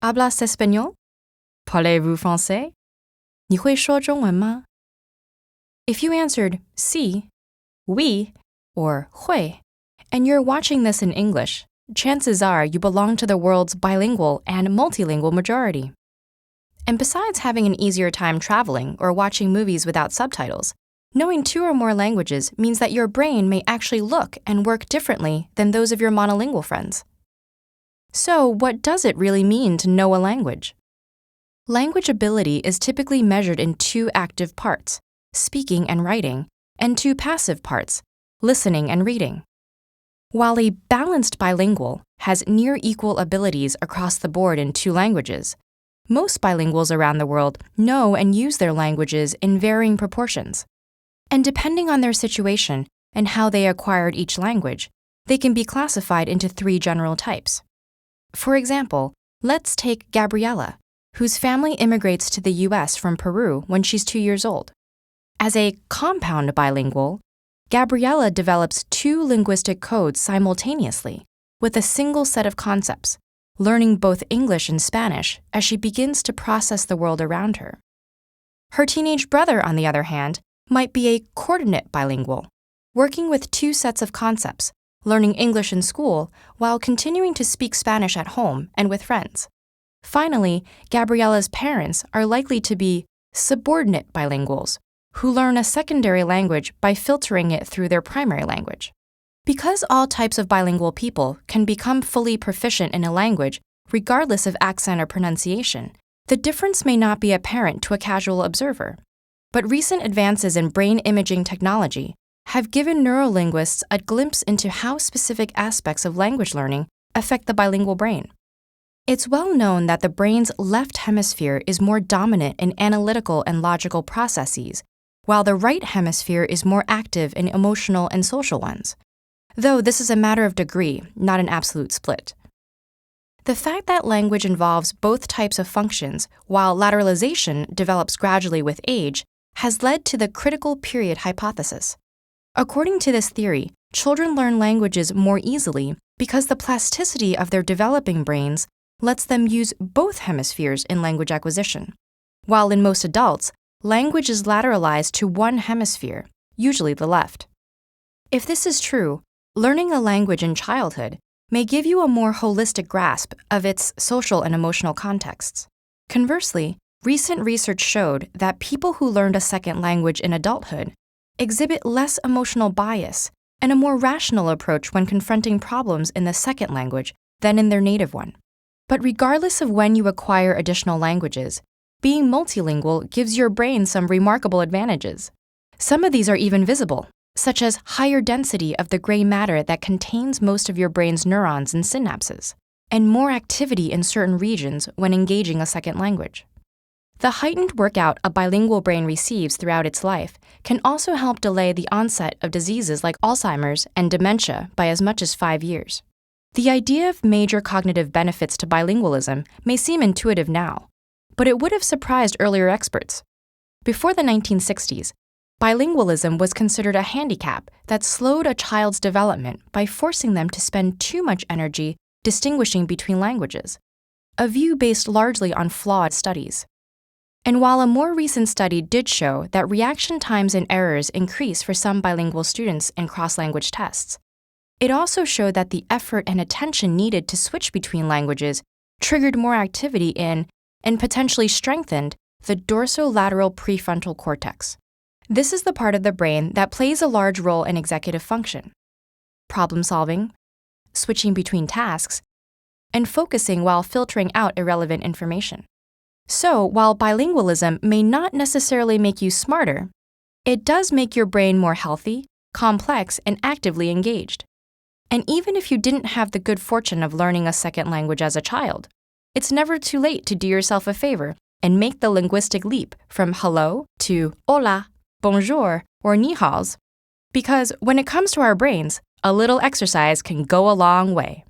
Hablas español? Parlez-vous français? 你会说中文吗? If you answered sí, oui, or 会, and you're watching this in English, chances are you belong to the world's bilingual and multilingual majority. And besides having an easier time traveling or watching movies without subtitles, knowing 2 or more languages means that your brain may actually look and work differently than those of your monolingual friends. So, what does it really mean to know a language? Language ability is typically measured in 2 active parts, speaking and writing, and 2 passive parts, listening and reading. While a balanced bilingual has near equal abilities across the board in 2 languages, most bilinguals around the world know and use their languages in varying proportions. And depending on their situation and how they acquired each language, they can be classified into 3 general types. For example, let's take Gabriella, whose family immigrates to the US from Peru when she's 2 years old. As a compound bilingual, Gabriella develops 2 linguistic codes simultaneously with a single set of concepts, learning both English and Spanish as she begins to process the world around her. Her teenage brother, on the other hand, might be a coordinate bilingual, working with 2 sets of concepts, learning English in school while continuing to speak Spanish at home and with friends. Finally, Gabriella's parents are likely to be subordinate bilinguals, who learn a secondary language by filtering it through their primary language. Because all types of bilingual people can become fully proficient in a language regardless of accent or pronunciation, the difference may not be apparent to a casual observer. But recent advances in brain imaging technology have given neurolinguists a glimpse into how specific aspects of language learning affect the bilingual brain. It's well known that the brain's left hemisphere is more dominant in analytical and logical processes, while the right hemisphere is more active in emotional and social ones. Though this is a matter of degree, not an absolute split. The fact that language involves both types of functions, while lateralization develops gradually with age, has led to the critical period hypothesis. According to this theory, children learn languages more easily because the plasticity of their developing brains lets them use both hemispheres in language acquisition, while in most adults, language is lateralized to one hemisphere, usually the left. If this is true, learning a language in childhood may give you a more holistic grasp of its social and emotional contexts. Conversely, recent research showed that people who learned a second language in adulthood exhibit less emotional bias and a more rational approach when confronting problems in the second language than in their native one. But regardless of when you acquire additional languages, being multilingual gives your brain some remarkable advantages. Some of these are even visible, such as higher density of the gray matter that contains most of your brain's neurons and synapses, and more activity in certain regions when engaging a second language. The heightened workout a bilingual brain receives throughout its life can also help delay the onset of diseases like Alzheimer's and dementia by as much as 5 years. The idea of major cognitive benefits to bilingualism may seem intuitive now, but it would have surprised earlier experts. Before the 1960s, bilingualism was considered a handicap that slowed a child's development by forcing them to spend too much energy distinguishing between languages, a view based largely on flawed studies. And while a more recent study did show that reaction times and errors increase for some bilingual students in cross-language tests, it also showed that the effort and attention needed to switch between languages triggered more activity in, and potentially strengthened, the dorsolateral prefrontal cortex. This is the part of the brain that plays a large role in executive function, problem solving, switching between tasks, and focusing while filtering out irrelevant information. So, while bilingualism may not necessarily make you smarter, it does make your brain more healthy, complex, and actively engaged. And even if you didn't have the good fortune of learning a second language as a child, it's never too late to do yourself a favor and make the linguistic leap from hello to hola, bonjour, or ni haos. Because when it comes to our brains, a little exercise can go a long way.